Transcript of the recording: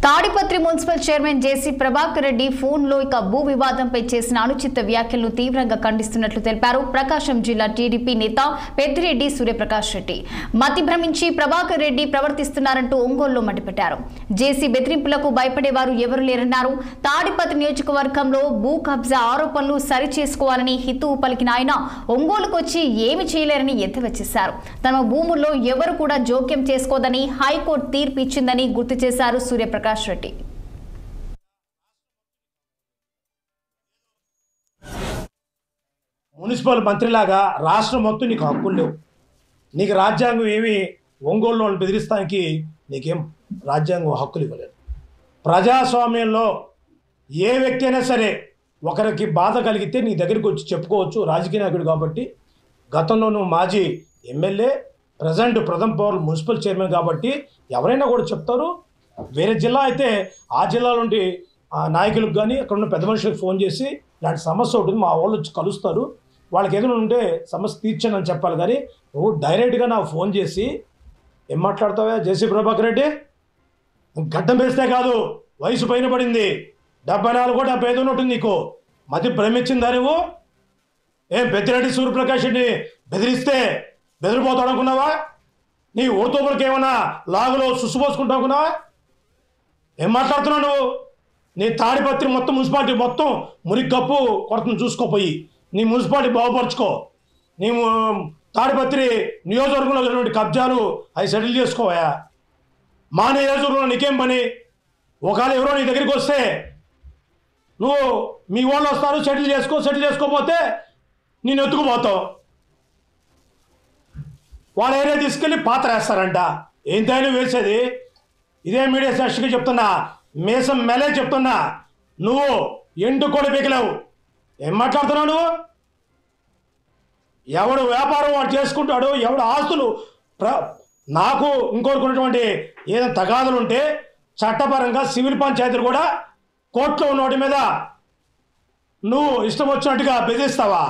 Tadipatri municipal chairman జేసీ ప్రభాకర్ రెడ్డి ఫోన్లో భూ వివాదంపై చేసిన అనుచిత వ్యాఖ్యలను తీవ్రంగా ఖండిస్తున్నట్లు తెలిపారు. ప్రకాశం జిల్లా టీడీపీ నేత పెద్దిరెడ్డి సూర్యప్రకాష్ రెడ్డి మతి భ్రమించి ప్రభాకర్ రెడ్డి ప్రవర్తిస్తున్నారంటూ ఒంగోలులో మండిపడ్డారు. జేసీ బెదిరింపులకు భయపడేవారు ఎవరు లేరన్నారు. తాడిపత్రి నియోజకవర్గంలో భూ కబ్జా ఆరోపణలు సరిచేసుకోవాలని హితవు పలికిన ఆయన ఒంగోలుకు వచ్చి ఏమి చేయలేరని ఎత్తివేశారు. తమ భూముల్లో ఎవరు కూడా జోక్యం చేసుకోదని హైకోర్టు తీర్పు ఇచ్చిందని గుర్తు చేశారు సూర్యప్రకాష్ రెడ్డి. మున్సిపల్ మంత్రిలాగా రాష్ట్రం మొత్తం నీకు హక్కులు లేవు. నీకు రాజ్యాంగం ఏమి ఒంగోలులో బెదిరిస్తానికి నీకేం రాజ్యాంగం హక్కులు ఇవ్వలేదు. ప్రజాస్వామ్యంలో ఏ వ్యక్తి అయినా సరే ఒకరికి బాధ కలిగితే నీ దగ్గరికి వచ్చి చెప్పుకోవచ్చు. రాజకీయ నాయకుడు కాబట్టి, గతంలో నువ్వు మాజీ ఎమ్మెల్యే, ప్రజెంట్ ప్రథమ పౌరులు మున్సిపల్ చైర్మన్ కాబట్టి ఎవరైనా కూడా చెప్తారు. వేరే జిల్లా అయితే ఆ జిల్లా నుండి నాయకులకు కానీ అక్కడ ఉన్న పెద్ద మనుషులకు ఫోన్ చేసి ఇలాంటి సమస్య ఉంటుంది, మా వాళ్ళు వచ్చి కలుస్తారు, వాళ్ళకి ఏదైనా ఉంటే సమస్య తీర్చండి అని చెప్పాలి. కానీ నువ్వు డైరెక్ట్గా నాకు ఫోన్ చేసి ఏం మాట్లాడతావా జేసీ ప్రభాకర్ రెడ్డి? గడ్డం వేస్తే కాదు, వయసు పైన పడింది, 74 75 ఉంటుంది. నీకు మతి భ్రమించిందా? నువ్వు ఏం పెద్దిరెడ్డి సూర్యప్రకాష్ రెడ్డిని బెదిరిస్తే బెదిరిపోతాడు అనుకున్నావా? నీ ఓతోపులకి ఏమన్నా లాగులో సుసుపోసుకుంటావు అనుకున్నావా? ఏం మాట్లాడుతున్నావు నువ్వు? నీ తాడిపత్రి మొత్తం మున్సిపాలిటీ మొత్తం మురికప్పు కొరతను చూసుకోపోయి నీ మున్సిపాలిటీ బాగుపరుచుకో. నీ తాడిపత్రి నియోజకవర్గంలో ఉన్నటువంటి కబ్జాలు అవి సెటిల్ చేసుకోవా. మా నియోజకవర్గంలో నీకేం పని? ఒకవేళ ఎవరో నీ దగ్గరికి వస్తే నువ్వు మీ వాళ్ళు వస్తారు, సెటిల్ చేసుకోకపోతే నేను ఎత్తుకుపోతావు. వాళ్ళ ఏరియా తీసుకెళ్ళి పాత్ర వేస్తారంట. ఏంటైనా వేసేది? ఇదే మీడియా సాక్షిగా చెప్తున్నా, మేసం మెలే చెప్తున్నా, నువ్వు ఎండు కూడా పీకలేవు. ఏం మాట్లాడుతున్నావు నువ్వు? ఎవడు వ్యాపారం వాడు చేసుకుంటాడు, ఎవడు ఆస్తులు నాకు ఇంకోరుకున్నటువంటి ఏదైనా తగాదులు ఉంటే చట్టపరంగా సివిల్ పంచాయతీలు కూడా కోర్టులో ఉన్న వాటి మీద నువ్వు ఇష్టం వచ్చినట్టుగా బెదిరిస్తావా?